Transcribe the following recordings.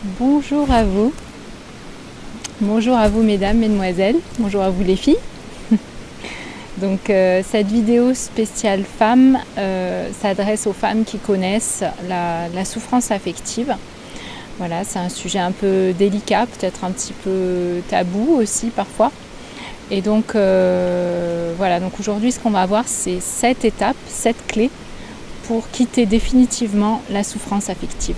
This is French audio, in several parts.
Bonjour à vous. Bonjour à vous mesdames, mesdemoiselles. Bonjour à vous les filles. Donc cette vidéo spéciale femmes s'adresse aux femmes qui connaissent la souffrance affective. Voilà, c'est un sujet un peu délicat, peut-être un petit peu tabou aussi parfois. Et donc voilà, donc aujourd'hui ce qu'on va voir c'est 7 étapes, 7 clés pour quitter définitivement la souffrance affective.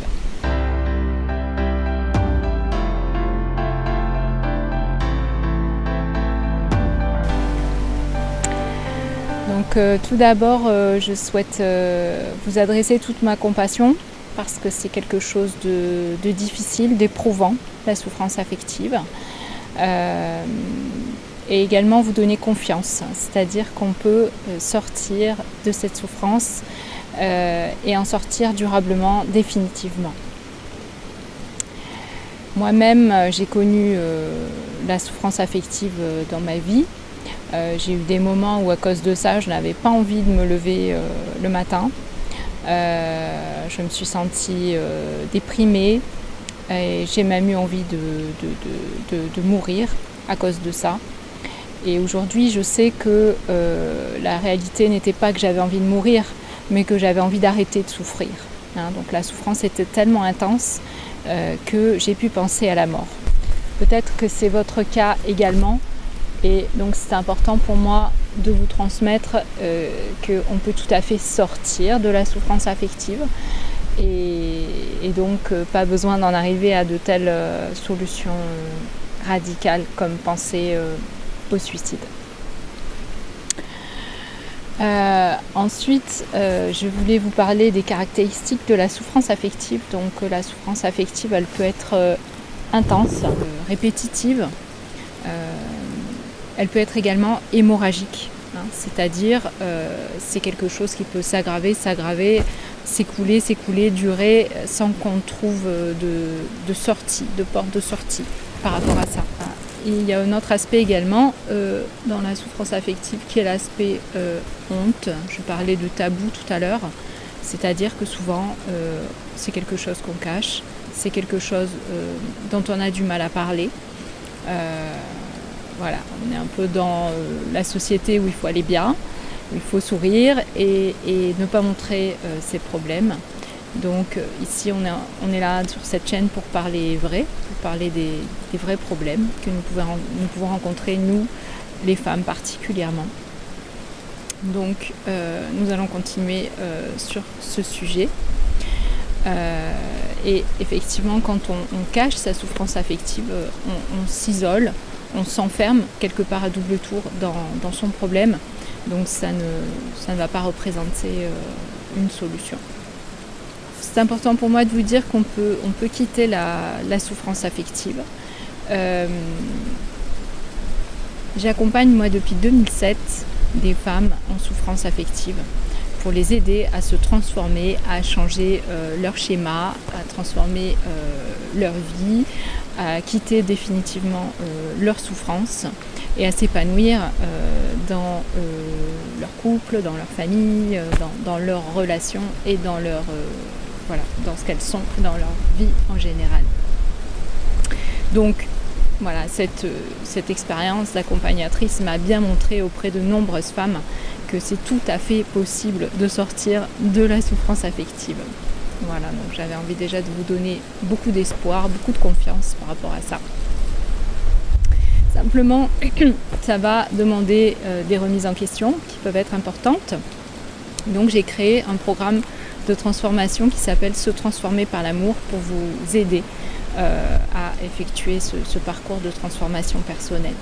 Donc tout d'abord, je souhaite vous adresser toute ma compassion parce que c'est quelque chose de difficile, d'éprouvant, la souffrance affective. Et également vous donner confiance, c'est-à-dire qu'on peut sortir de cette souffrance et en sortir durablement, définitivement. Moi-même, j'ai connu la souffrance affective dans ma vie. J'ai eu des moments où à cause de ça, je n'avais pas envie de me lever le matin. Je me suis sentie déprimée et j'ai même eu envie de mourir à cause de ça. Et aujourd'hui, je sais que la réalité n'était pas que j'avais envie de mourir, mais que j'avais envie d'arrêter de souffrir. Donc la souffrance était tellement intense que j'ai pu penser à la mort. Peut-être que c'est votre cas également. Et donc c'est important pour moi de vous transmettre qu'on peut tout à fait sortir de la souffrance affective et donc pas besoin d'en arriver à de telles solutions radicales comme penser au suicide. Ensuite, je voulais vous parler des caractéristiques de la souffrance affective. Donc la souffrance affective, elle peut être intense, répétitive. Elle peut être également hémorragique, c'est-à-dire c'est quelque chose qui peut s'aggraver, s'écouler, durer sans qu'on trouve de sortie, de porte de sortie par rapport à ça. Et il y a un autre aspect également dans la souffrance affective qui est l'aspect honte. Je parlais de tabou tout à l'heure, c'est-à-dire que souvent c'est quelque chose qu'on cache, c'est quelque chose dont on a du mal à parler. Voilà, on est un peu dans la société où il faut aller bien, où il faut sourire et ne pas montrer ses problèmes. Donc ici on est là sur cette chaîne pour parler vrai, pour parler des vrais problèmes que nous pouvons rencontrer, nous, les femmes particulièrement. Donc nous allons continuer sur ce sujet. Et effectivement, quand on cache sa souffrance affective, on s'isole, on s'enferme quelque part à double tour dans son problème. Donc ça ne va pas représenter une solution. C'est important pour moi de vous dire qu'on peut quitter la souffrance affective. J'accompagne moi depuis 2007 des femmes en souffrance affective pour les aider à se transformer, à changer leur schéma, à transformer leur vie, à quitter définitivement leur souffrance et à s'épanouir dans leur couple, dans leur famille, dans leurs relations et dans dans ce qu'elles sont dans leur vie en général. Donc voilà, cette expérience d'accompagnatrice m'a bien montré auprès de nombreuses femmes que c'est tout à fait possible de sortir de la souffrance affective. Voilà, donc j'avais envie déjà de vous donner beaucoup d'espoir, beaucoup de confiance par rapport à ça. Simplement, ça va demander des remises en question qui peuvent être importantes. Donc j'ai créé un programme de transformation qui s'appelle Se transformer par l'amour pour vous aider à effectuer ce parcours de transformation personnelle.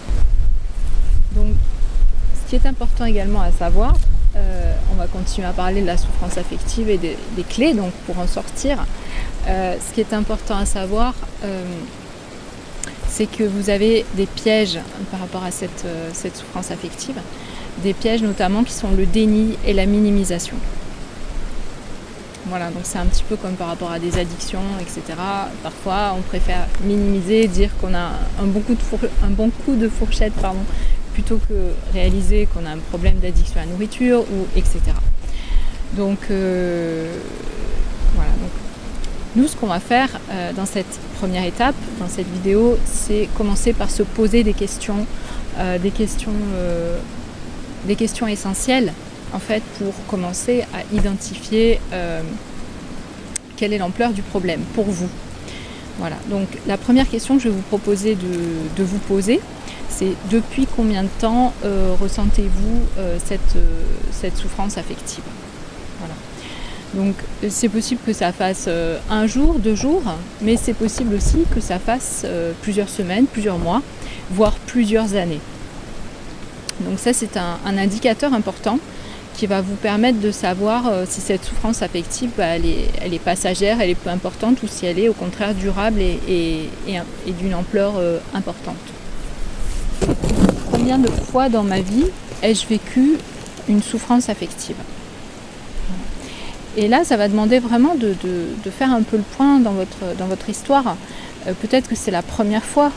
Donc ce qui est important également à savoir, on va continuer à parler de la souffrance affective et des clés donc pour en sortir. Ce qui est important à savoir, c'est que vous avez des pièges par rapport à cette souffrance affective, des pièges notamment qui sont le déni et la minimisation. Voilà, donc c'est un petit peu comme par rapport à des addictions, etc. Parfois, on préfère minimiser, dire qu'on a un bon coup de fourchette, plutôt que réaliser qu'on a un problème d'addiction à la nourriture, etc. Donc, voilà. Donc, Nous, ce qu'on va faire dans cette première étape, dans cette vidéo, c'est commencer par se poser des questions essentielles, en fait, pour commencer à identifier quelle est l'ampleur du problème pour vous. Voilà, donc la première question que je vais vous proposer de vous poser, c'est depuis combien de temps ressentez-vous cette souffrance affective? Voilà. Donc c'est possible que ça fasse 1 jour, 2 jours, mais c'est possible aussi que ça fasse plusieurs semaines, plusieurs mois, voire plusieurs années. Donc ça, c'est un indicateur important qui va vous permettre de savoir si cette souffrance affective, elle est passagère, elle est peu importante, ou si elle est au contraire durable et d'une ampleur importante. Combien de fois dans ma vie ai-je vécu une souffrance affective? Et là, ça va demander vraiment de faire un peu le point dans votre histoire. Peut-être que c'est la première fois,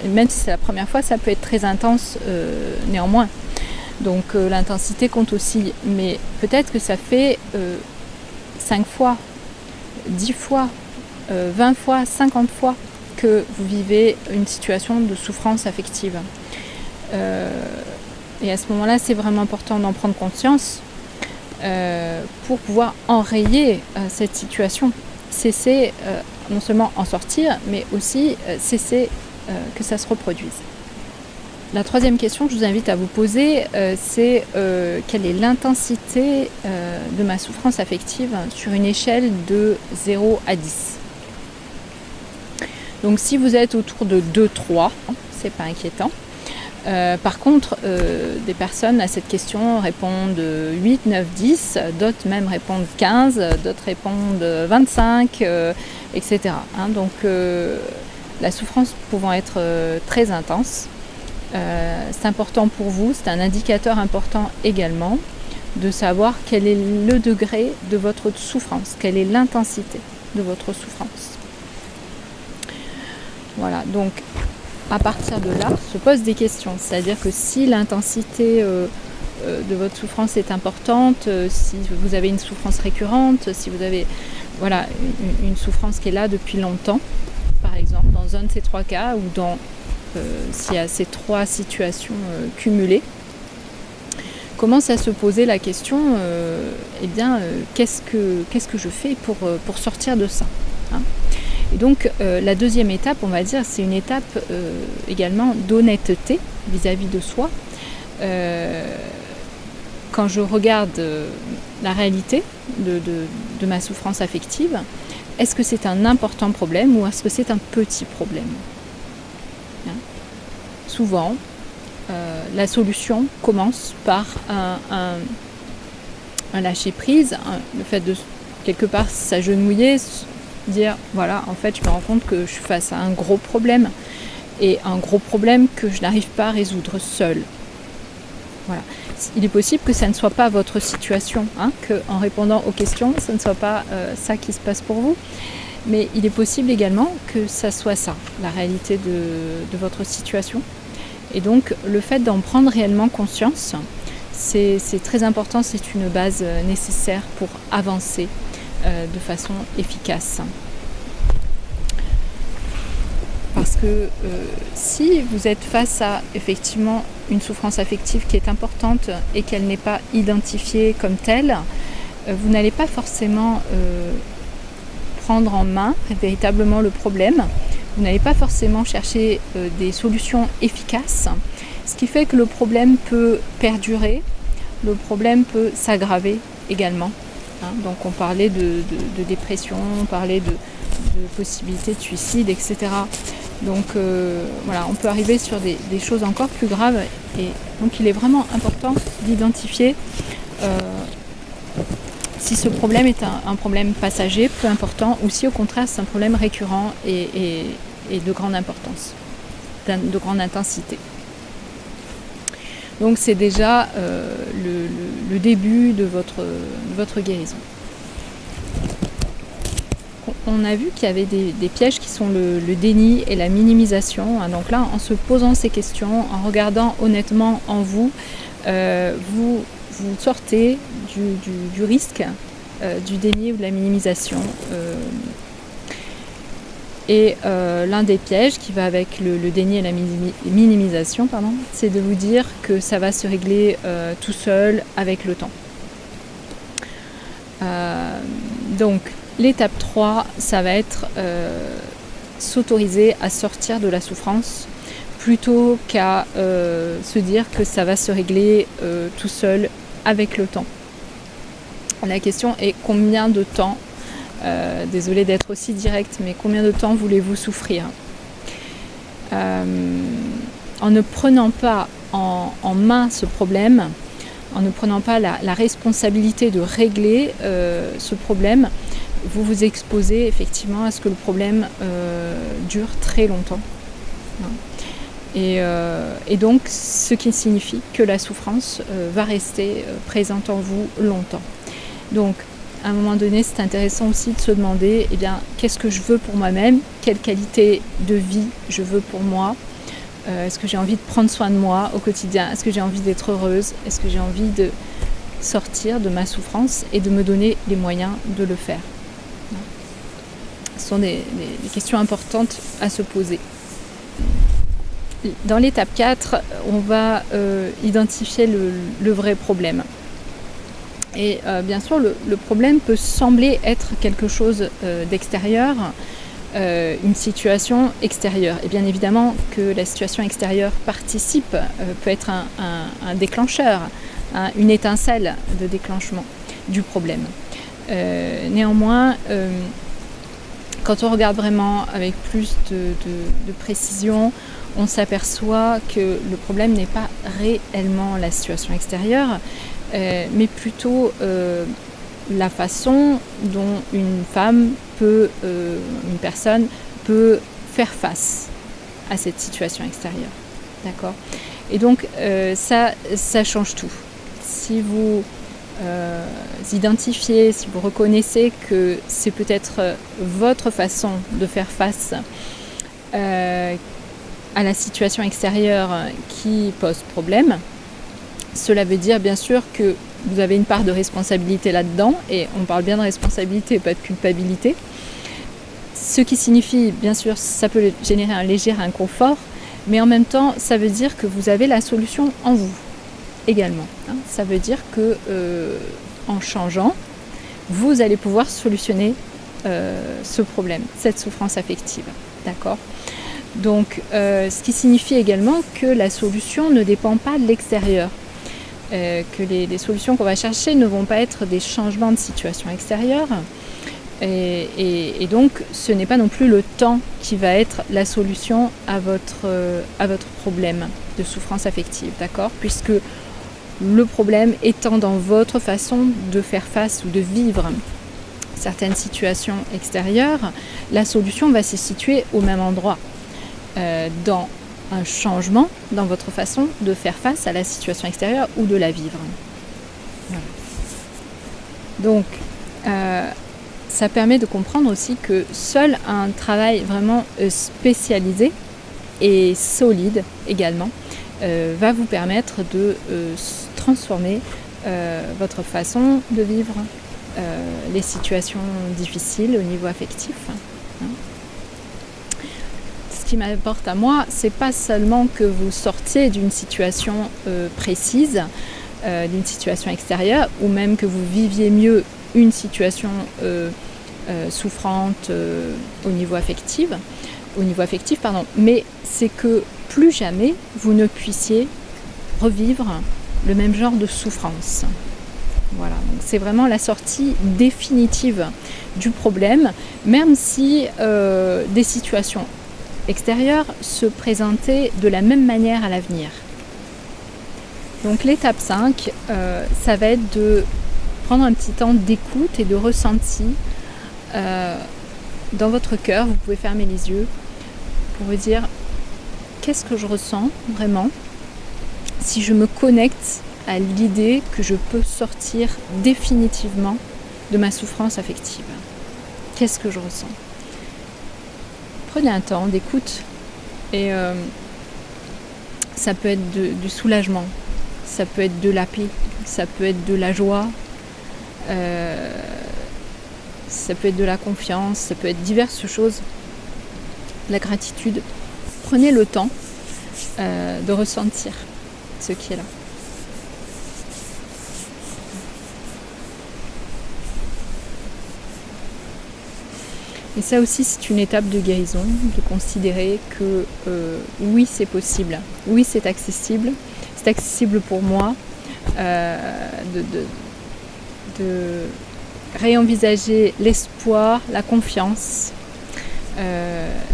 et même si c'est la première fois, ça peut être très intense néanmoins. Donc l'intensité compte aussi, mais peut-être que ça fait 5 fois, 10 fois, 20 fois, 50 fois que vous vivez une situation de souffrance affective. Et à ce moment-là, c'est vraiment important d'en prendre conscience pour pouvoir enrayer cette situation. Cesser, non seulement en sortir, mais aussi cesser que ça se reproduise. La troisième question que je vous invite à vous poser, c'est quelle est l'intensité de ma souffrance affective sur une échelle de 0 à 10. Donc si vous êtes autour de 2-3, c'est pas inquiétant. Par contre, des personnes à cette question répondent 8, 9, 10, d'autres même répondent 15, d'autres répondent 25, etc. Donc la souffrance pouvant être très intense, c'est important pour vous, c'est un indicateur important également de savoir quel est le degré de votre souffrance, quelle est l'intensité de votre souffrance. Voilà, donc à partir de là, se pose des questions. C'est-à-dire que si l'intensité de votre souffrance est importante, si vous avez une souffrance récurrente, si vous avez une souffrance qui est là depuis longtemps, par exemple, dans un de ces 3 cas, ou s'il y a ces 3 situations cumulées, commence à se poser la question, qu'est-ce que je fais pour sortir de ça, hein? Et donc la deuxième étape, on va dire, c'est une étape également d'honnêteté vis-à-vis de soi. Quand je regarde la réalité de ma souffrance affective, est-ce que c'est un important problème ou est-ce que c'est un petit problème, hein? Souvent, la solution commence par un lâcher-prise, le fait de quelque part s'agenouiller, dire voilà, en fait je me rends compte que je suis face à un gros problème, et un gros problème que je n'arrive pas à résoudre seule. Voilà. Il est possible que ça ne soit pas votre situation, hein, qu'en répondant aux questions, ce ne soit pas ça qui se passe pour vous, mais il est possible également que ça soit ça, la réalité de votre situation. Et donc le fait d'en prendre réellement conscience, c'est très important, c'est une base nécessaire pour avancer de façon efficace. Parce que si vous êtes face à effectivement une souffrance affective qui est importante et qu'elle n'est pas identifiée comme telle, vous n'allez pas forcément prendre en main véritablement le problème, vous n'allez pas forcément chercher des solutions efficaces, ce qui fait que le problème peut perdurer, le problème peut s'aggraver également. Hein, donc on parlait de dépression, on parlait de possibilités de suicide, etc. Donc on peut arriver sur des choses encore plus graves, et donc il est vraiment important d'identifier si ce problème est un problème passager, peu important, ou si au contraire c'est un problème récurrent et de grande importance, de grande intensité. Donc c'est déjà le début de votre guérison. On a vu qu'il y avait des pièges qui sont le déni et la minimisation. Donc là, en se posant ces questions, en regardant honnêtement en vous, vous sortez du risque du déni ou de la minimisation. L'un des pièges qui va avec le déni et la minimisation, c'est de vous dire que ça va se régler tout seul avec le temps. Donc l'étape 3, ça va être s'autoriser à sortir de la souffrance plutôt qu'à se dire que ça va se régler tout seul avec le temps. La question est combien de temps, désolée d'être aussi directe, mais combien de temps voulez-vous souffrir ? En ne prenant pas en main ce problème, en ne prenant pas la responsabilité de régler ce problème, vous vous exposez effectivement à ce que le problème dure très longtemps. Et donc, ce qui signifie que la souffrance va rester présente en vous longtemps. Donc, à un moment donné, c'est intéressant aussi de se demander, qu'est-ce que je veux pour moi-même ? Quelle qualité de vie je veux pour moi ? Est-ce que j'ai envie de prendre soin de moi au quotidien ? Est-ce que j'ai envie d'être heureuse ? Est-ce que j'ai envie de sortir de ma souffrance et de me donner les moyens de le faire ? Ce sont des questions importantes à se poser. Dans l'étape 4, on va identifier le vrai problème. Et bien sûr, le problème peut sembler être quelque chose d'extérieur, une situation extérieure. Et bien évidemment que la situation extérieure participe, peut être un déclencheur, une étincelle de déclenchement du problème. Néanmoins, quand on regarde vraiment avec plus de précision, on s'aperçoit que le problème n'est pas réellement la situation extérieure, mais plutôt la façon dont une personne peut faire face à cette situation extérieure. D'accord ? Et donc ça change tout. Si vous identifiez, si vous reconnaissez que c'est peut-être votre façon de faire face à la situation extérieure qui pose problème, cela veut dire bien sûr que vous avez une part de responsabilité là-dedans, et on parle bien de responsabilité, pas de culpabilité. Ce qui signifie, bien sûr, ça peut générer un léger inconfort, mais en même temps, ça veut dire que vous avez la solution en vous également. Ça veut dire que en changeant, vous allez pouvoir solutionner ce problème, cette souffrance affective. D'accord ? Donc, ce qui signifie également que la solution ne dépend pas de l'extérieur. Que les solutions qu'on va chercher ne vont pas être des changements de situation extérieure. Et donc, ce n'est pas non plus le temps qui va être la solution à votre problème de souffrance affective. D'accord ? Puisque le problème étant dans votre façon de faire face ou de vivre certaines situations extérieures, la solution va se situer au même endroit, dans un changement dans votre façon de faire face à la situation extérieure ou de la vivre. Voilà. Donc, ça permet de comprendre aussi que seul un travail vraiment spécialisé et solide également va vous permettre de transformer votre façon de vivre les situations difficiles au niveau affectif. Ce qui m'importe à moi, c'est pas seulement que vous sortiez d'une situation précise, d'une situation extérieure, ou même que vous viviez mieux une situation souffrante au niveau affectif, mais c'est que plus jamais vous ne puissiez revivre le même genre de souffrance. Voilà, donc c'est vraiment la sortie définitive du problème, même si des situations extérieures se présentaient de la même manière à l'avenir. Donc l'étape 5, ça va être de prendre un petit temps d'écoute et de ressenti dans votre cœur. Vous pouvez fermer les yeux pour vous dire qu'est-ce que je ressens vraiment si je me connecte à l'idée que je peux sortir définitivement de ma souffrance affective. Qu'est-ce que je ressens ? Prenez un temps d'écoute et ça peut être du soulagement, ça peut être de la paix, ça peut être de la joie, ça peut être de la confiance, ça peut être diverses choses, la gratitude. Prenez le temps de ressentir ce qui est là. Et ça aussi, c'est une étape de guérison, de considérer que oui, c'est possible, oui, c'est accessible pour moi, de réenvisager l'espoir, la confiance.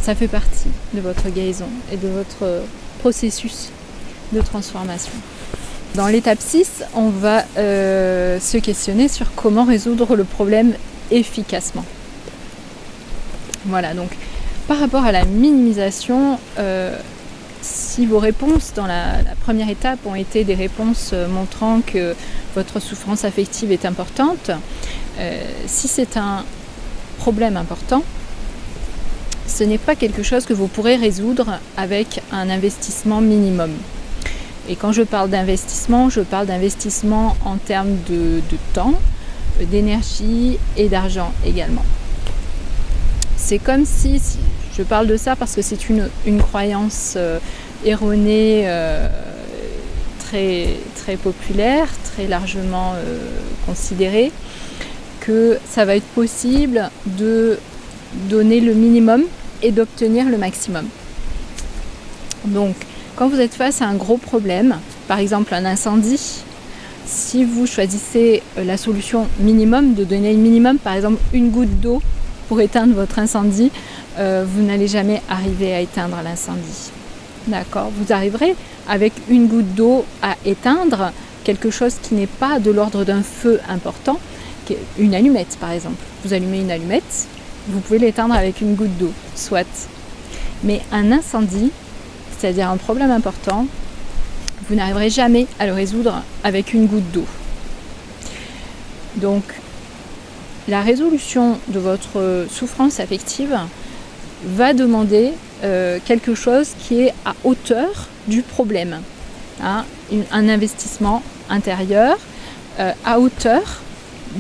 Ça fait partie de votre guérison et de votre processus de transformation. Dans l'étape 6, on va se questionner sur comment résoudre le problème efficacement. Voilà, donc par rapport à la minimisation, si vos réponses dans la première étape ont été des réponses montrant que votre souffrance affective est importante, si c'est un problème important, ce n'est pas quelque chose que vous pourrez résoudre avec un investissement minimum. Et quand je parle d'investissement en termes de temps, d'énergie et d'argent également. C'est comme si je parle de ça parce que c'est une croyance erronée, très, très populaire, très largement considérée, que ça va être possible de donner le minimum et d'obtenir le maximum. Donc, quand vous êtes face à un gros problème, par exemple un incendie, si vous choisissez la solution minimum, de donner le minimum, par exemple une goutte d'eau pour éteindre votre incendie, vous n'allez jamais arriver à éteindre l'incendie. D'accord ? Vous arriverez avec une goutte d'eau à éteindre quelque chose qui n'est pas de l'ordre d'un feu important, une allumette par exemple. Vous allumez une allumette, vous pouvez l'éteindre avec une goutte d'eau, soit. Mais un incendie, c'est-à-dire un problème important, vous n'arriverez jamais à le résoudre avec une goutte d'eau. Donc, la résolution de votre souffrance affective va demander quelque chose qui est à hauteur du problème. Hein, un investissement intérieur à hauteur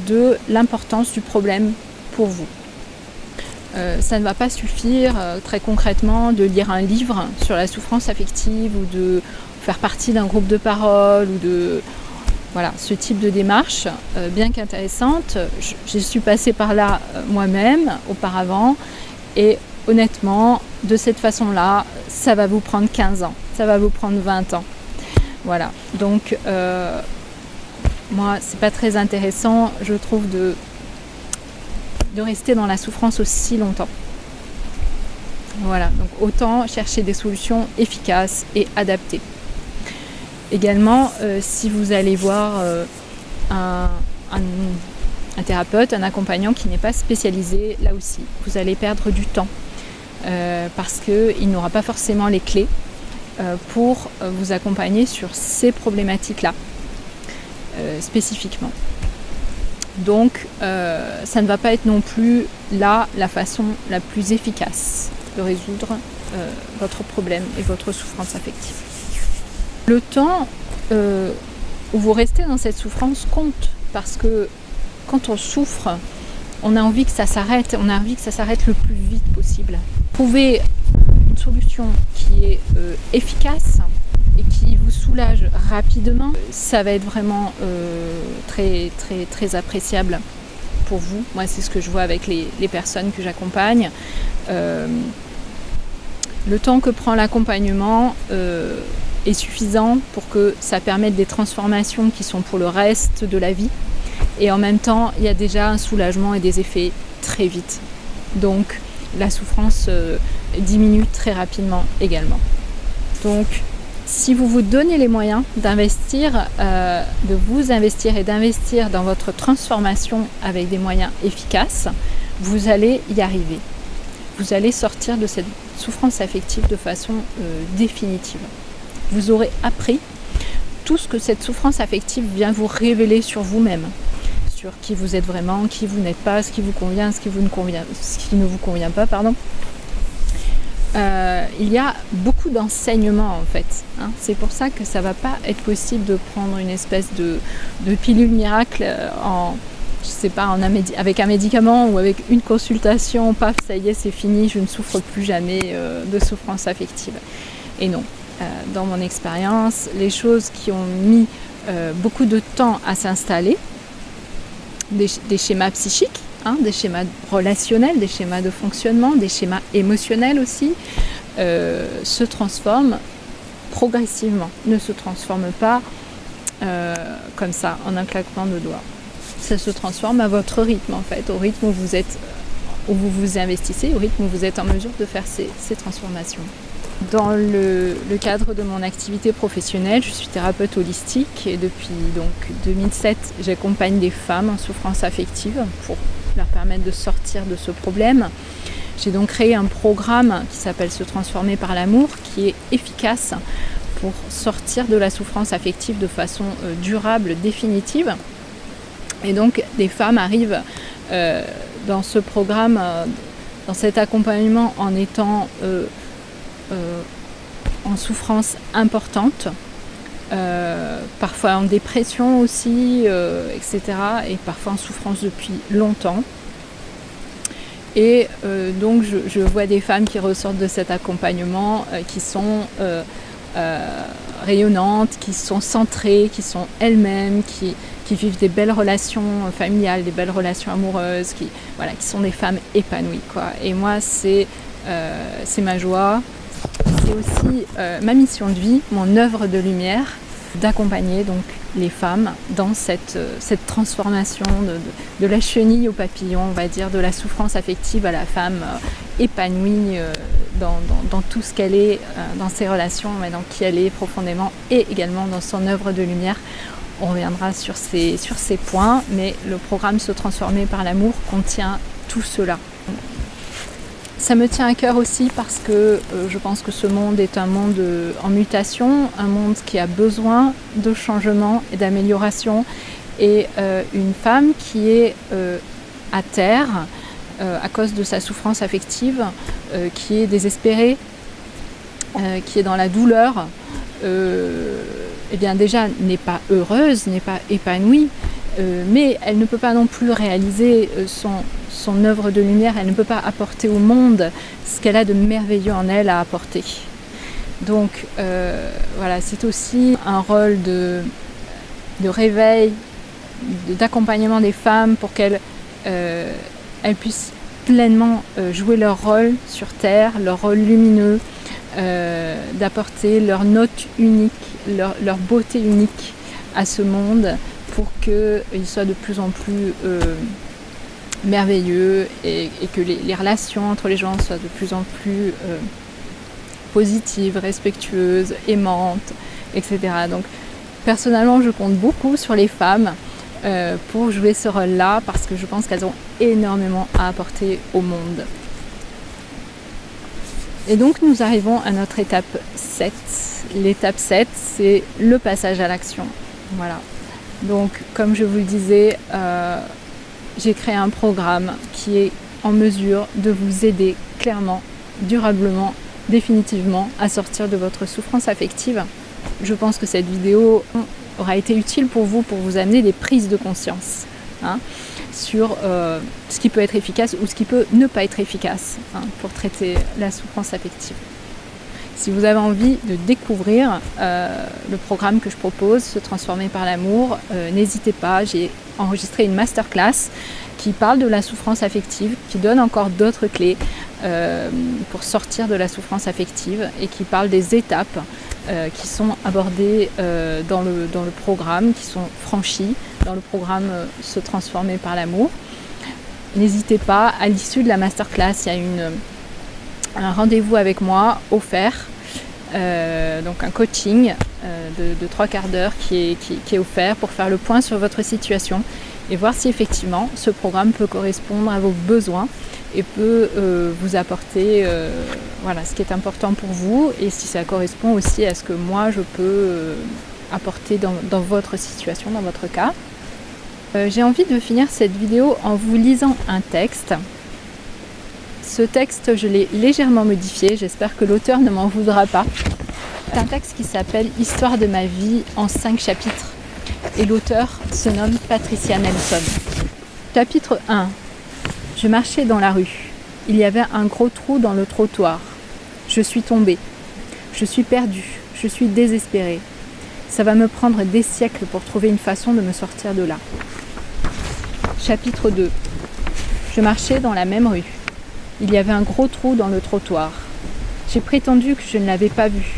de l'importance du problème pour vous. Ça ne va pas suffire très concrètement de lire un livre sur la souffrance affective ou de faire partie d'un groupe de parole ou de... Voilà, ce type de démarche, bien qu'intéressante, je suis passée par là moi-même auparavant et honnêtement, de cette façon-là, ça va vous prendre 15 ans, ça va vous prendre 20 ans. Voilà, donc moi, c'est pas très intéressant, je trouve, de rester dans la souffrance aussi longtemps. Voilà, donc autant chercher des solutions efficaces et adaptées. Également, si vous allez voir un thérapeute, un accompagnant qui n'est pas spécialisé, là aussi, vous allez perdre du temps parce qu'il n'aura pas forcément les clés pour vous accompagner sur ces problématiques-là, spécifiquement. Donc, ça ne va pas être non plus là la façon la plus efficace de résoudre votre problème et votre souffrance affective. Le temps où vous restez dans cette souffrance compte parce que quand on souffre, on a envie que ça s'arrête, on a envie que ça s'arrête le plus vite possible. Trouver une solution qui est efficace et qui vous soulage rapidement, ça va être vraiment très, très, très appréciable pour vous. Moi, c'est ce que je vois avec les personnes que j'accompagne. Le temps que prend l'accompagnement est suffisant pour que ça permette des transformations qui sont pour le reste de la vie. Et en même temps, il y a déjà un soulagement et des effets très vite. Donc, la souffrance diminue très rapidement également. Donc, si vous vous donnez les moyens d'investir, de vous investir et d'investir dans votre transformation avec des moyens efficaces, vous allez y arriver. Vous allez sortir de cette souffrance affective de façon définitive. Vous aurez appris tout ce que cette souffrance affective vient vous révéler sur vous-même, sur qui vous êtes vraiment, qui vous n'êtes pas, ce qui vous convient, ce qui ne vous convient pas, pardon. Il y a beaucoup d'enseignements en fait. Hein. C'est pour ça que ça ne va pas être possible de prendre une espèce de pilule miracle je sais pas, avec un médicament ou avec une consultation, paf, ça y est, c'est fini, je ne souffre plus jamais de souffrance affective. Et non, dans mon expérience, les choses qui ont mis beaucoup de temps à s'installer, des schémas psychiques, des schémas relationnels, des schémas de fonctionnement, des schémas émotionnels aussi, se transforment progressivement, ne se transforment pas comme ça, en un claquement de doigts. Ça se transforme à votre rythme en fait, au rythme où vous vous investissez, au rythme où vous êtes en mesure de faire ces transformations. Dans le cadre de mon activité professionnelle, je suis thérapeute holistique et depuis donc 2007, j'accompagne des femmes en souffrance affective pour leur permettre de sortir de ce problème. J'ai donc créé un programme qui s'appelle Se transformer par l'amour, qui est efficace pour sortir de la souffrance affective de façon durable, définitive. Et donc des femmes arrivent dans ce programme, dans cet accompagnement en étant en souffrance importante, parfois en dépression aussi, etc. Et parfois en souffrance depuis longtemps. Et donc je vois des femmes qui ressortent de cet accompagnement qui sont rayonnantes, qui sont centrées, qui sont elles-mêmes, qui vivent des belles relations familiales, des belles relations amoureuses, qui sont des femmes épanouies, quoi. Et moi, c'est ma joie, c'est aussi ma mission de vie, mon œuvre de lumière, d'accompagner donc les femmes dans cette transformation de la chenille au papillon, on va dire, de la souffrance affective à la femme épanouie dans tout ce qu'elle est, dans ses relations, mais dans qui elle est profondément, et également dans son œuvre de lumière. On reviendra sur ces points, mais le programme Se transformer par l'amour contient tout cela. Ça me tient à cœur aussi parce que je pense que ce monde est un monde en mutation, un monde qui a besoin de changement et d'amélioration. Et une femme qui est à terre à cause de sa souffrance affective, qui est désespérée, qui est dans la douleur, eh bien déjà n'est pas heureuse, n'est pas épanouie, mais elle ne peut pas non plus réaliser son œuvre de lumière, elle ne peut pas apporter au monde ce qu'elle a de merveilleux en elle à apporter. Donc c'est aussi un rôle de réveil, d'accompagnement des femmes pour qu'elles puissent pleinement jouer leur rôle sur Terre, leur rôle lumineux, d'apporter leur note unique, leur beauté unique à ce monde pour qu'il soit de plus en plus merveilleux et que les relations entre les gens soient de plus en plus positives, respectueuses, aimantes, etc. Donc personnellement, je compte beaucoup sur les femmes pour jouer ce rôle-là parce que je pense qu'elles ont énormément à apporter au monde. Et donc nous arrivons à notre étape 7. L'étape 7, c'est le passage à l'action. Voilà. Donc comme je vous le disais, j'ai créé un programme qui est en mesure de vous aider clairement, durablement, définitivement à sortir de votre souffrance affective. Je pense que cette vidéo aura été utile pour vous amener des prises de conscience sur ce qui peut être efficace ou ce qui peut ne pas être efficace pour traiter la souffrance affective. Si vous avez envie de découvrir le programme que je propose, Se transformer par l'amour, n'hésitez pas, j'ai enregistré une masterclass qui parle de la souffrance affective, qui donne encore d'autres clés pour sortir de la souffrance affective et qui parle des étapes qui sont abordées dans le programme, qui sont franchies dans le programme Se transformer par l'amour. N'hésitez pas, à l'issue de la masterclass, il y a un rendez-vous avec moi offert, donc un coaching de 3/4 d'heure qui est offert pour faire le point sur votre situation et voir si effectivement ce programme peut correspondre à vos besoins et peut vous apporter ce qui est important pour vous et si ça correspond aussi à ce que moi je peux apporter dans votre situation, dans votre cas. J'ai envie de finir cette vidéo en vous lisant un texte. Ce texte, je l'ai légèrement modifié, j'espère que l'auteur ne m'en voudra pas. C'est un texte qui s'appelle « Histoire de ma vie » en 5 chapitres. Et l'auteur se nomme Patricia Nelson. Chapitre 1. Je marchais dans la rue. Il y avait un gros trou dans le trottoir. Je suis tombée. Je suis perdue. Je suis désespérée. Ça va me prendre des siècles pour trouver une façon de me sortir de là. Chapitre 2. Je marchais dans la même rue. Il y avait un gros trou dans le trottoir. J'ai prétendu que je ne l'avais pas vu.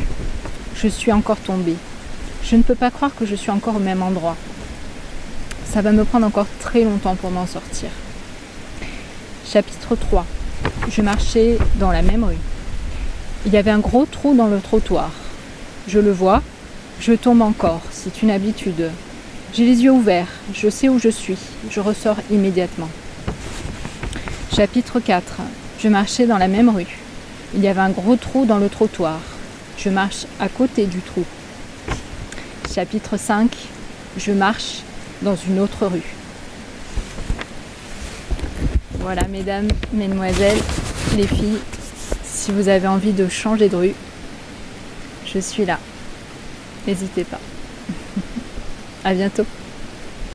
Je suis encore tombée. Je ne peux pas croire que je suis encore au même endroit. Ça va me prendre encore très longtemps pour m'en sortir. Chapitre 3. Je marchais dans la même rue. Il y avait un gros trou dans le trottoir. Je le vois, je tombe encore, c'est une habitude. J'ai les yeux ouverts, je sais où je suis, je ressors immédiatement. Chapitre 4. Je marchais dans la même rue. Il y avait un gros trou dans le trottoir. Je marche à côté du trou. Chapitre 5. Je marche dans une autre rue. Voilà, mesdames, mesdemoiselles, les filles, si vous avez envie de changer de rue, je suis là. N'hésitez pas. À bientôt.